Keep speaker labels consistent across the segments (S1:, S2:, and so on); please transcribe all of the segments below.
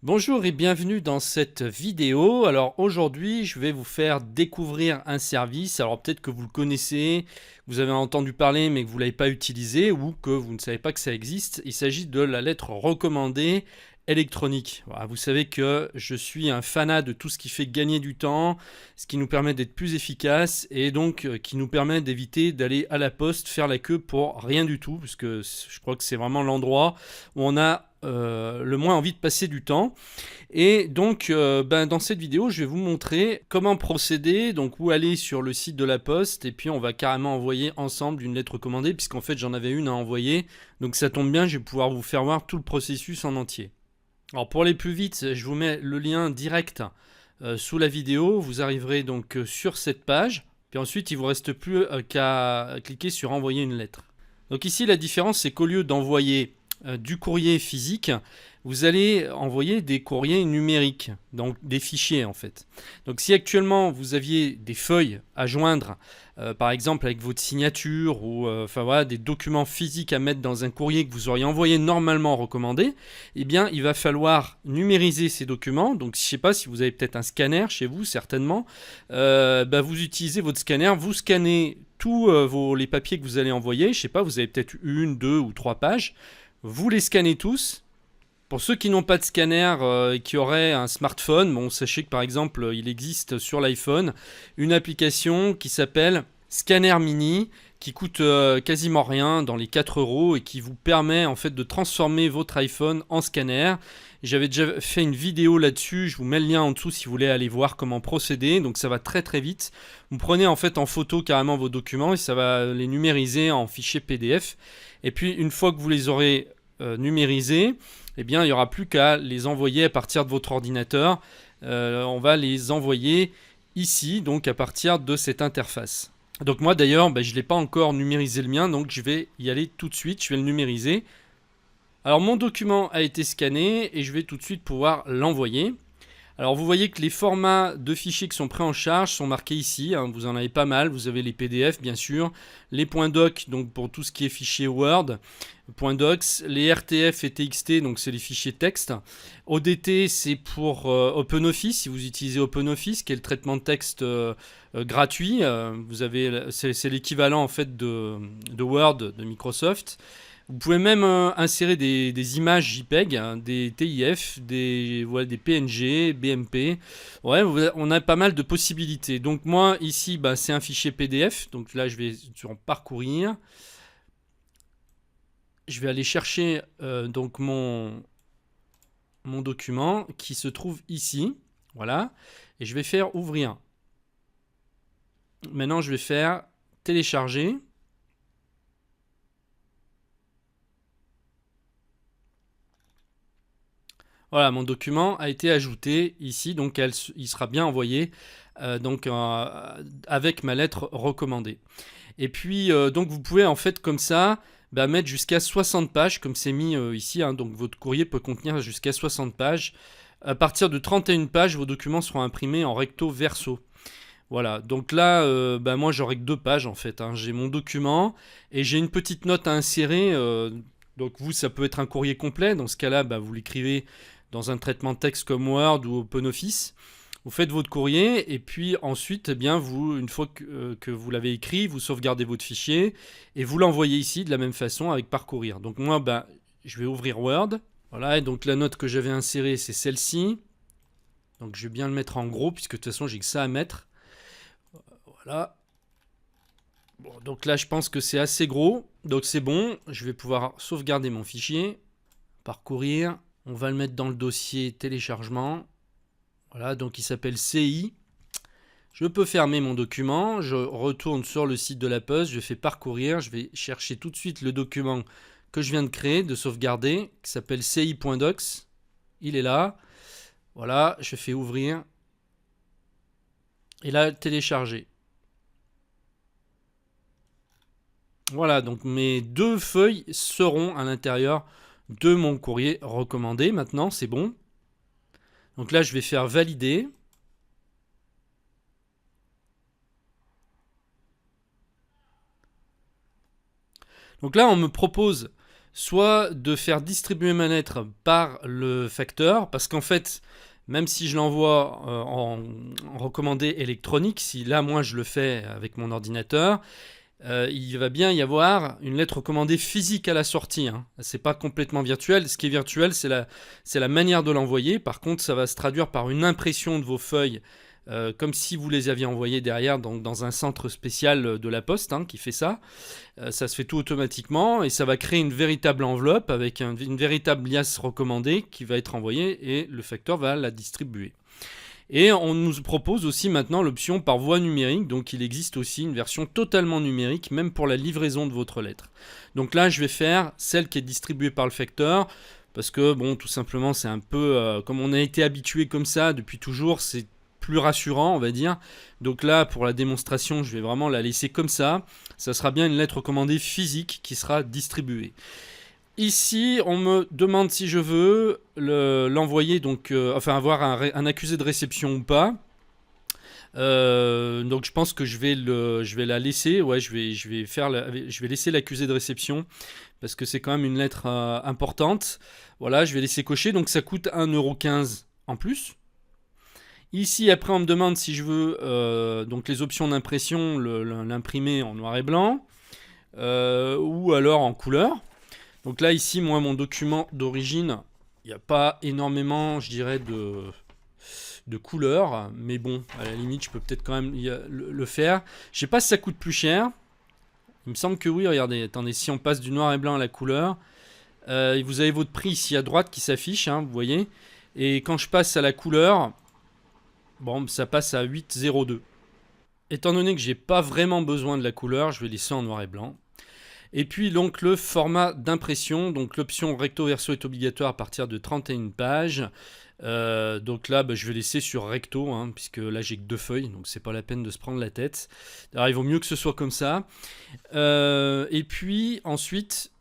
S1: Bonjour et bienvenue dans cette vidéo. Alors aujourd'hui, je vais vous faire découvrir un service. Alors peut-être que vous le connaissez, vous avez entendu parler mais que vous ne l'avez pas utilisé ou que vous ne savez pas que ça existe. Il s'agit de la lettre recommandée électronique. Voilà, vous savez que je suis un fanat de tout ce qui fait gagner du temps, ce qui nous permet d'être plus efficace et donc qui nous permet d'éviter d'aller à la poste faire la queue pour rien du tout, puisque je crois que c'est vraiment l'endroit où on a le moins envie de passer du temps. Et donc, dans cette vidéo, je vais vous montrer comment procéder. Donc, où aller sur le site de la Poste, et puis on va carrément envoyer ensemble une lettre recommandée, puisqu'en fait j'en avais une à envoyer. Donc ça tombe bien, je vais pouvoir vous faire voir tout le processus en entier. Alors pour aller plus vite, je vous mets le lien direct sous la vidéo. Vous arriverez donc sur cette page. Puis ensuite, il ne vous reste plus qu'à cliquer sur envoyer une lettre. Donc ici, la différence, c'est qu'au lieu d'envoyer du courrier physique, vous allez envoyer des courriers numériques, donc des fichiers en fait. Donc si actuellement vous aviez des feuilles à joindre, par exemple avec votre signature ou voilà, des documents physiques à mettre dans un courrier que vous auriez envoyé normalement recommandé, eh bien il va falloir numériser ces documents. Donc je ne sais pas si vous avez peut-être un scanner chez vous, certainement. Vous utilisez votre scanner, vous scannez tous les papiers que vous allez envoyer. Je ne sais pas, vous avez peut-être une, deux ou trois pages. Vous les scannez tous. Pour ceux qui n'ont pas de scanner et qui auraient un smartphone, bon, sachez que par exemple, il existe sur l'iPhone une application qui s'appelle Scanner Mini, qui coûte quasiment rien, dans les 4 euros, et qui vous permet en fait de transformer votre iPhone en scanner. J'avais déjà fait une vidéo là-dessus, je vous mets le lien en dessous si vous voulez aller voir comment procéder. Donc ça va très très vite. Vous prenez en fait en photo carrément vos documents et ça va les numériser en fichier PDF. Et puis une fois que vous les aurez numérisés, eh bien, il n'y aura plus qu'à les envoyer à partir de votre ordinateur. On va les envoyer ici, donc à partir de cette interface. Donc moi d'ailleurs, je ne l'ai pas encore numérisé le mien, donc je vais y aller tout de suite, je vais le numériser. Alors mon document a été scanné et je vais tout de suite pouvoir l'envoyer. Alors vous voyez que les formats de fichiers qui sont pris en charge sont marqués ici, hein, vous en avez pas mal, vous avez les PDF bien sûr, les .doc donc pour tout ce qui est fichier Word, .docs, les RTF et TXT donc c'est les fichiers texte, ODT c'est pour OpenOffice si vous utilisez OpenOffice qui est le traitement de texte gratuit, c'est l'équivalent en fait de Word de Microsoft. Vous pouvez même insérer des images JPEG, hein, des TIF, des PNG, BMP. Ouais, on a pas mal de possibilités. Donc moi, ici, c'est un fichier PDF. Donc là, je vais en parcourir. Je vais aller chercher donc mon document qui se trouve ici. Voilà. Et je vais faire ouvrir. Maintenant, je vais faire télécharger. Voilà, mon document a été ajouté ici, donc il sera bien envoyé avec ma lettre recommandée. Et puis, donc vous pouvez en fait comme ça mettre jusqu'à 60 pages, comme c'est mis ici, hein, donc votre courrier peut contenir jusqu'à 60 pages. À partir de 31 pages, vos documents seront imprimés en recto verso. Voilà, donc là, moi j'aurai que 2 pages en fait, hein. J'ai mon document et j'ai une petite note à insérer. Donc vous, ça peut être un courrier complet. Dans ce cas-là, vous l'écrivez dans un traitement de texte comme Word ou OpenOffice. Vous faites votre courrier et puis ensuite, vous, une fois que vous l'avez écrit, vous sauvegardez votre fichier et vous l'envoyez ici de la même façon avec parcourir. Donc moi, je vais ouvrir Word. Voilà, et donc la note que j'avais insérée, c'est celle-ci. Donc je vais bien le mettre en gros puisque de toute façon, j'ai que ça à mettre. Voilà. Bon, donc là, je pense que c'est assez gros. Donc c'est bon. Je vais pouvoir sauvegarder mon fichier. Parcourir. On va le mettre dans le dossier téléchargement. Voilà, donc il s'appelle CI. Je peux fermer mon document. Je retourne sur le site de la Poste. Je fais parcourir. Je vais chercher tout de suite le document que je viens de créer, de sauvegarder, qui s'appelle ci.docs. Il est là. Voilà, je fais ouvrir. Et là, télécharger. Voilà, donc mes 2 feuilles seront à l'intérieur de mon courrier recommandé. Maintenant, c'est bon. Donc là, je vais faire valider. Donc là, on me propose soit de faire distribuer ma lettre par le facteur, parce qu'en fait, même si je l'envoie en recommandé électronique, si là moi je le fais avec mon ordinateur, il va bien y avoir une lettre recommandée physique à la sortie. Hein. C'est pas complètement virtuel. Ce qui est virtuel, c'est la manière de l'envoyer. Par contre, ça va se traduire par une impression de vos feuilles, comme si vous les aviez envoyées derrière dans un centre spécial de la Poste qui fait ça. Ça se fait tout automatiquement et ça va créer une véritable enveloppe avec une véritable liasse recommandée qui va être envoyée et le facteur va la distribuer. Et on nous propose aussi maintenant l'option par voie numérique, donc il existe aussi une version totalement numérique, même pour la livraison de votre lettre. Donc là, je vais faire celle qui est distribuée par le facteur, parce que, bon, tout simplement, c'est un peu, comme on a été habitué comme ça depuis toujours, c'est plus rassurant, on va dire. Donc là, pour la démonstration, je vais vraiment la laisser comme ça. Ça sera bien une lettre recommandée physique qui sera distribuée. Ici, on me demande si je veux l'envoyer, donc, enfin avoir un accusé de réception ou pas. Donc je pense que je vais la laisser. Ouais, je vais laisser l'accusé de réception parce que c'est quand même une lettre importante. Voilà, je vais laisser cocher. Donc ça coûte 1,15 € en plus. Ici, après, on me demande si je veux donc les options d'impression, l'imprimer en noir et blanc ou alors en couleur. Donc là, ici, moi, mon document d'origine, il n'y a pas énormément, je dirais, de couleurs. Mais bon, à la limite, je peux peut-être quand même le faire. Je sais pas si ça coûte plus cher. Il me semble que oui, regardez. Attendez, si on passe du noir et blanc à la couleur, vous avez votre prix ici à droite qui s'affiche, vous voyez. Et quand je passe à la couleur, bon, ça passe à 8,02. Étant donné que j'ai pas vraiment besoin de la couleur, je vais laisser en noir et blanc. Et puis donc le format d'impression, donc l'option recto verso est obligatoire à partir de 31 pages. Donc là, je vais laisser sur recto, puisque là j'ai que 2 feuilles, donc c'est pas la peine de se prendre la tête. Alors il vaut mieux que ce soit comme ça. Et puis ensuite,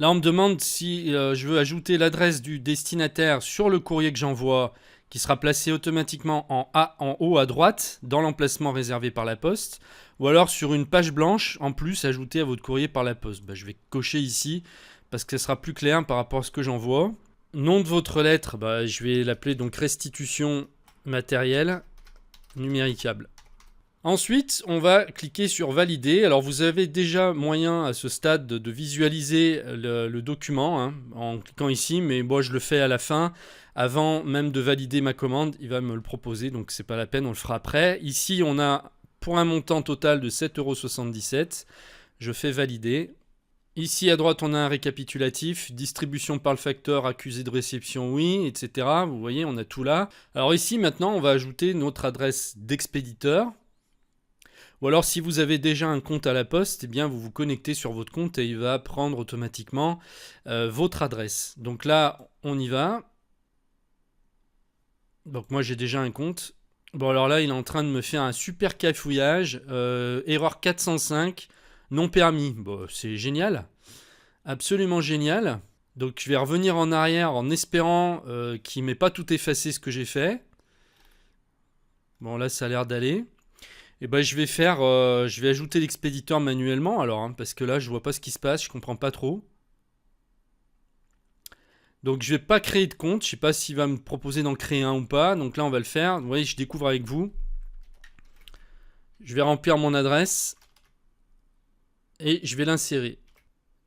S1: là on me demande si je veux ajouter l'adresse du destinataire sur le courrier que j'envoie, qui sera placé automatiquement en haut à droite, dans l'emplacement réservé par la Poste, ou alors sur une page blanche, en plus, ajoutée à votre courrier par la Poste. Je vais cocher ici, parce que ça sera plus clair par rapport à ce que j'envoie. Nom de votre lettre, je vais l'appeler donc restitution matérielle numéricable. Ensuite, on va cliquer sur valider. Alors vous avez déjà moyen à ce stade de visualiser le document en cliquant ici, mais moi je le fais à la fin. Avant même de valider ma commande, il va me le proposer, donc c'est pas la peine, on le fera après. Ici, on a pour un montant total de 7,77 €. Je fais valider. Ici à droite, on a un récapitulatif, distribution par le facteur, accusé de réception, oui, etc. Vous voyez, on a tout là. Alors ici, maintenant, on va ajouter notre adresse d'expéditeur. Ou alors, si vous avez déjà un compte à la Poste, eh bien, vous vous connectez sur votre compte et il va prendre automatiquement votre adresse. Donc là, on y va. Donc moi, j'ai déjà un compte. Bon, alors là, il est en train de me faire un super cafouillage. Erreur 405, non permis. Bon, c'est génial. Absolument génial. Donc, je vais revenir en arrière en espérant qu'il ne m'ait pas tout effacé ce que j'ai fait. Bon, là, ça a l'air d'aller. Et je vais ajouter l'expéditeur manuellement alors, parce que là je vois pas ce qui se passe, je comprends pas trop. Donc je vais pas créer de compte, je sais pas s'il va me proposer d'en créer un ou pas, donc là on va le faire. Vous voyez, je découvre avec vous. Je vais remplir mon adresse et je vais l'insérer.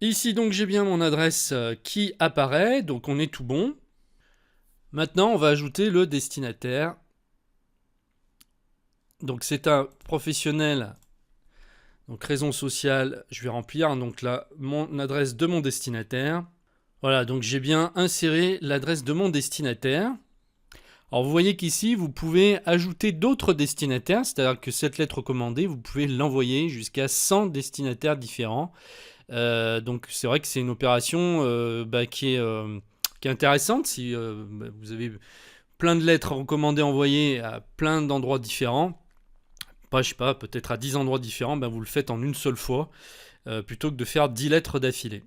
S1: Ici donc j'ai bien mon adresse qui apparaît, donc on est tout bon. Maintenant on va ajouter le destinataire. Donc c'est un professionnel, donc raison sociale, je vais remplir donc là mon adresse de mon destinataire. Voilà, donc j'ai bien inséré l'adresse de mon destinataire. Alors vous voyez qu'ici vous pouvez ajouter d'autres destinataires, c'est-à-dire que cette lettre recommandée, vous pouvez l'envoyer jusqu'à 100 destinataires différents. Donc c'est vrai que c'est une opération qui est intéressante si vous avez plein de lettres recommandées envoyées à plein d'endroits différents. Je sais pas, peut-être à 10 endroits différents, vous le faites en une seule fois, plutôt que de faire 10 lettres d'affilée.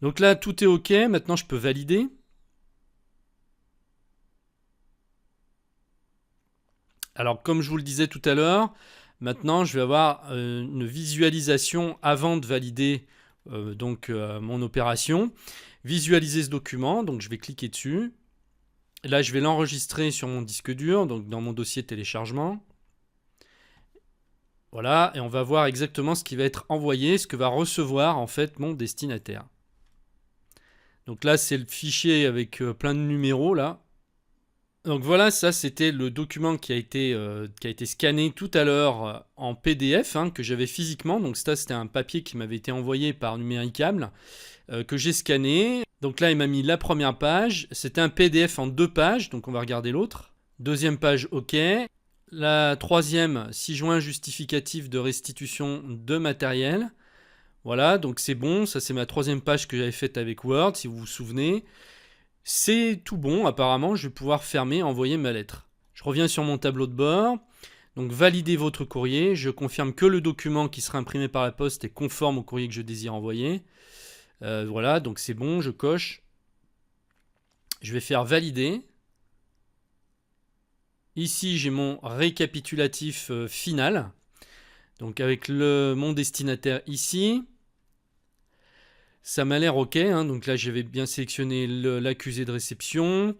S1: Donc là, tout est OK, maintenant je peux valider. Alors, comme je vous le disais tout à l'heure, maintenant je vais avoir une visualisation avant de valider mon opération. visualiser ce document. Donc je vais cliquer dessus. Là, je vais l'enregistrer sur mon disque dur, donc dans mon dossier téléchargement. Voilà, et on va voir exactement ce qui va être envoyé, ce que va recevoir en fait mon destinataire. Donc là, c'est le fichier avec plein de numéros là. Donc voilà, ça c'était le document qui a été scanné tout à l'heure en PDF, hein, que j'avais physiquement. Donc ça, c'était un papier qui m'avait été envoyé par Numéricable, que j'ai scanné. Donc là, il m'a mis la première page. C'était un PDF en 2 pages, donc on va regarder l'autre. Deuxième page, OK. La troisième, 6 juin, justificatif de restitution de matériel. Voilà, donc c'est bon. Ça, c'est ma troisième page que j'avais faite avec Word, si vous vous souvenez. C'est tout bon, apparemment, je vais pouvoir fermer et envoyer ma lettre. Je reviens sur mon tableau de bord. Donc, validez votre courrier. Je confirme que le document qui sera imprimé par la poste est conforme au courrier que je désire envoyer. Voilà, donc c'est bon, je coche. Je vais faire valider. Ici, j'ai mon récapitulatif final. Donc, avec mon destinataire ici. Ça m'a l'air OK, hein. Donc là, j'avais bien sélectionné l'accusé de réception.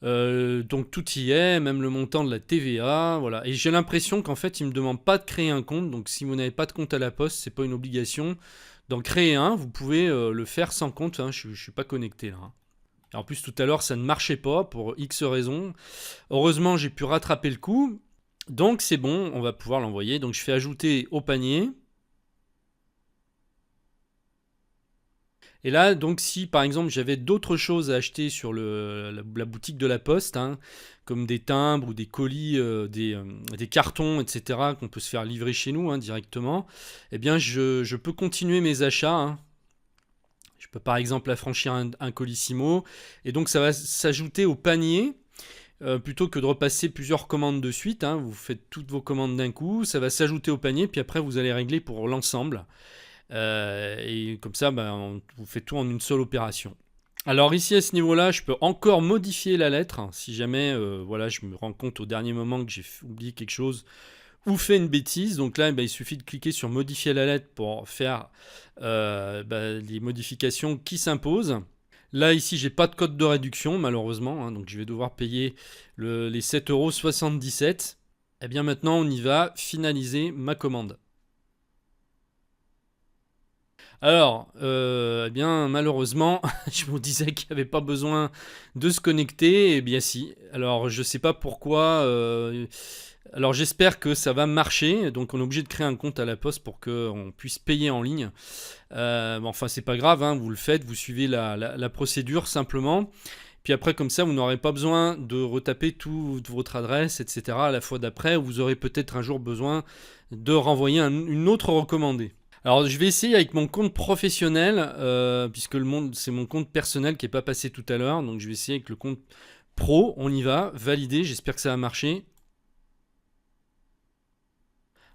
S1: Donc tout y est, même le montant de la TVA. Voilà. Et j'ai l'impression qu'en fait, il ne me demande pas de créer un compte. Donc si vous n'avez pas de compte à la poste, c'est pas une obligation d'en créer un. Vous pouvez le faire sans compte, hein. Je ne suis pas connecté là, hein. Et en plus, tout à l'heure, ça ne marchait pas pour X raisons. Heureusement, j'ai pu rattraper le coup. Donc c'est bon, on va pouvoir l'envoyer. Donc je fais ajouter au panier. Et là, donc, si par exemple j'avais d'autres choses à acheter sur la boutique de la Poste, hein, comme des timbres ou des colis, des cartons, etc., qu'on peut se faire livrer chez nous, hein, directement, eh bien, je peux continuer mes achats, hein. Je peux par exemple affranchir un Colissimo, et donc ça va s'ajouter au panier. Plutôt que de repasser plusieurs commandes de suite, hein, vous faites toutes vos commandes d'un coup, ça va s'ajouter au panier, puis après vous allez régler pour l'ensemble. Et comme ça, vous faites tout en une seule opération. Alors ici, à ce niveau-là, je peux encore modifier la lettre, hein, si jamais voilà, je me rends compte au dernier moment que j'ai oublié quelque chose ou fait une bêtise. Donc là, il suffit de cliquer sur modifier la lettre pour faire les modifications qui s'imposent. Là, ici, j'ai pas de code de réduction, malheureusement, hein, donc je vais devoir payer les 7,77 €. Et bien maintenant, on y va, finaliser ma commande. Alors, eh bien, malheureusement, je me disais qu'il n'y avait pas besoin de se connecter. Eh bien, si. Alors, je ne sais pas pourquoi. Alors, j'espère que ça va marcher. Donc, on est obligé de créer un compte à la Poste pour qu'on puisse payer en ligne. Enfin, c'est pas grave, hein, vous le faites, vous suivez la procédure simplement. Puis après, comme ça, vous n'aurez pas besoin de retaper toute votre adresse, etc. à la fois d'après. Vous aurez peut-être un jour besoin de renvoyer une autre recommandée. Alors, je vais essayer avec mon compte professionnel, puisque c'est mon compte personnel qui n'est pas passé tout à l'heure. Donc, je vais essayer avec le compte pro. On y va, valider. J'espère que ça va marcher.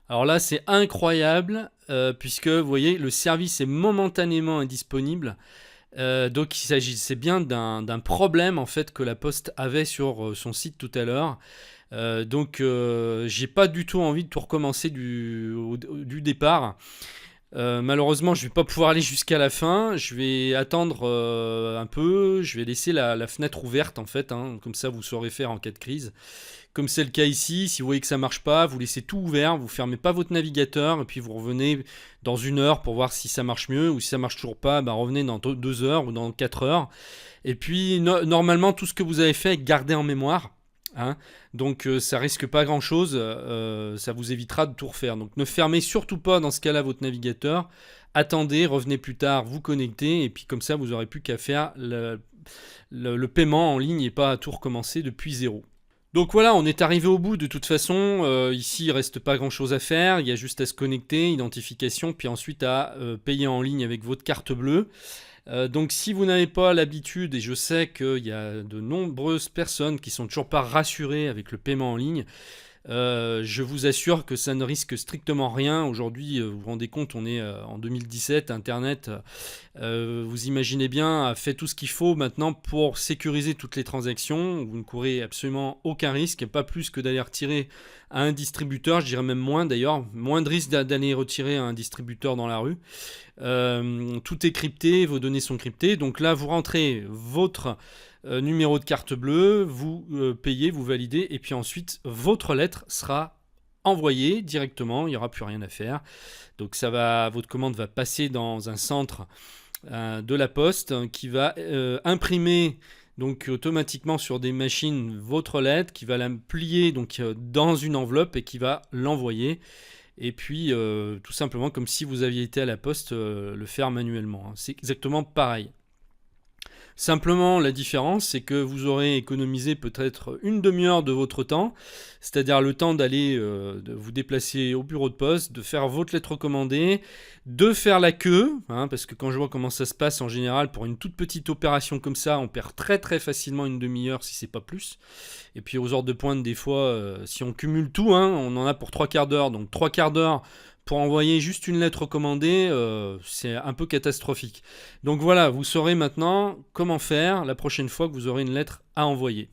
S1: Alors là, c'est incroyable, puisque, vous voyez, le service est momentanément indisponible. Donc, il s'agissait bien d'un problème, en fait, que la Poste avait sur son site tout à l'heure. Donc, j'ai pas du tout envie de tout recommencer du départ. Malheureusement, je vais pas pouvoir aller jusqu'à la fin. Je vais attendre un peu. Je vais laisser la fenêtre ouverte en fait, hein. Comme ça, vous saurez faire en cas de crise. Comme c'est le cas ici, si vous voyez que ça marche pas, vous laissez tout ouvert. Vous fermez pas votre navigateur et puis vous revenez dans 1 heure pour voir si ça marche mieux ou si ça marche toujours pas. Revenez dans 2 heures ou dans 4 heures. Et puis normalement, tout ce que vous avez fait, gardez en mémoire. Hein, donc ça risque pas grand chose, ça vous évitera de tout refaire. Donc ne fermez surtout pas dans ce cas-là votre navigateur, attendez, revenez plus tard, vous connectez, et puis comme ça vous aurez plus qu'à faire le paiement en ligne et pas à tout recommencer depuis zéro. Donc voilà, on est arrivé au bout de toute façon, ici il reste pas grand chose à faire, il y a juste à se connecter, identification, puis ensuite à payer en ligne avec votre carte bleue. Donc si vous n'avez pas l'habitude, et je sais qu'il y a de nombreuses personnes qui sont toujours pas rassurées avec le paiement en ligne, Je vous assure que ça ne risque strictement rien. Aujourd'hui, vous vous rendez compte, on est en 2017, Internet, vous imaginez bien, a fait tout ce qu'il faut maintenant pour sécuriser toutes les transactions. Vous ne courez absolument aucun risque, pas plus que d'aller retirer à un distributeur, je dirais même moins d'ailleurs, moins de risque d'aller retirer à un distributeur dans la rue. Tout est crypté, vos données sont cryptées. Donc là, vous rentrez votre numéro de carte bleue, vous payez, vous validez, et puis ensuite, votre lettre sera envoyée directement, il n'y aura plus rien à faire. Donc votre commande va passer dans un centre de la poste qui va imprimer donc automatiquement sur des machines votre lettre, qui va la plier donc dans une enveloppe et qui va l'envoyer. Et puis tout simplement comme si vous aviez été à la poste le faire manuellement. C'est exactement pareil. Simplement, la différence, c'est que vous aurez économisé peut-être une demi-heure de votre temps, c'est-à-dire le temps d'aller de vous déplacer au bureau de poste, de faire votre lettre recommandée, de faire la queue, hein, parce que quand je vois comment ça se passe en général, pour une toute petite opération comme ça, on perd très très facilement une demi-heure si c'est pas plus. Et puis aux heures de pointe, des fois, si on cumule tout, hein, on en a pour 3 quarts d'heure, donc 3 quarts d'heure pour envoyer juste une lettre recommandée, c'est un peu catastrophique. Donc voilà, vous saurez maintenant comment faire la prochaine fois que vous aurez une lettre à envoyer.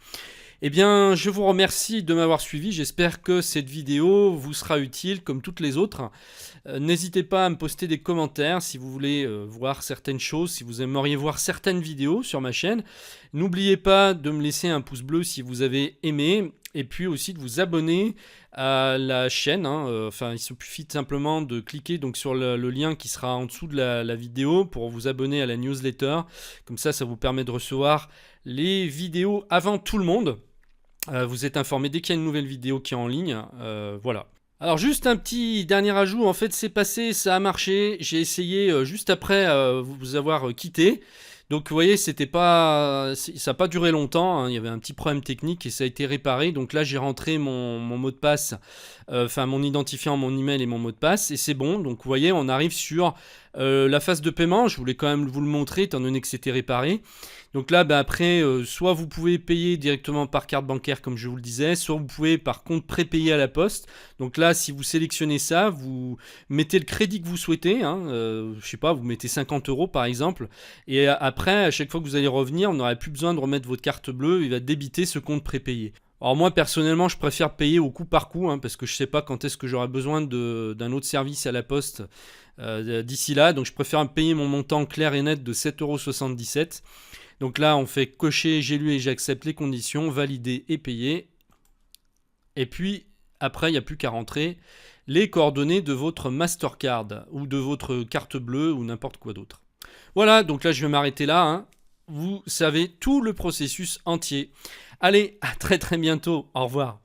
S1: Eh bien, je vous remercie de m'avoir suivi. J'espère que cette vidéo vous sera utile comme toutes les autres. N'hésitez pas à me poster des commentaires si vous voulez voir certaines choses, si vous aimeriez voir certaines vidéos sur ma chaîne. N'oubliez pas de me laisser un pouce bleu si vous avez aimé. Et puis aussi de vous abonner à la chaîne. Il suffit simplement de cliquer donc, sur le lien qui sera en dessous de la vidéo pour vous abonner à la newsletter. Comme ça vous permet de recevoir les vidéos avant tout le monde. Vous êtes informé dès qu'il y a une nouvelle vidéo qui est en ligne. Voilà. Alors juste un petit dernier ajout, en fait c'est passé, ça a marché, j'ai essayé juste après vous avoir quitté. Donc vous voyez, ça n'a pas duré longtemps, hein. Il y avait un petit problème technique et ça a été réparé. Donc là j'ai rentré mon mot de passe, mon identifiant, mon email et mon mot de passe et c'est bon. Donc vous voyez, on arrive sur la phase de paiement. Je voulais quand même vous le montrer étant donné que c'était réparé. Donc là, après, soit vous pouvez payer directement par carte bancaire comme je vous le disais, soit vous pouvez par contre prépayé à la poste. Donc là, si vous sélectionnez ça, vous mettez le crédit que vous souhaitez. Hein, je sais pas, vous mettez 50 € par exemple. Et après, à chaque fois que vous allez revenir, on n'aurait plus besoin de remettre votre carte bleue. Il va débiter ce compte prépayé. Alors moi personnellement je préfère payer au coup par coup parce que je sais pas quand est-ce que j'aurai besoin d'un autre service à la poste d'ici là, donc je préfère payer mon montant clair et net de 7,77 €. Donc là on fait cocher j'ai lu et j'accepte les conditions, valider et payer. Et puis après il n'y a plus qu'à rentrer les coordonnées de votre Mastercard ou de votre carte bleue ou n'importe quoi d'autre. Voilà, donc là je vais m'arrêter là. Vous savez tout le processus entier. Allez, à très très bientôt. Au revoir.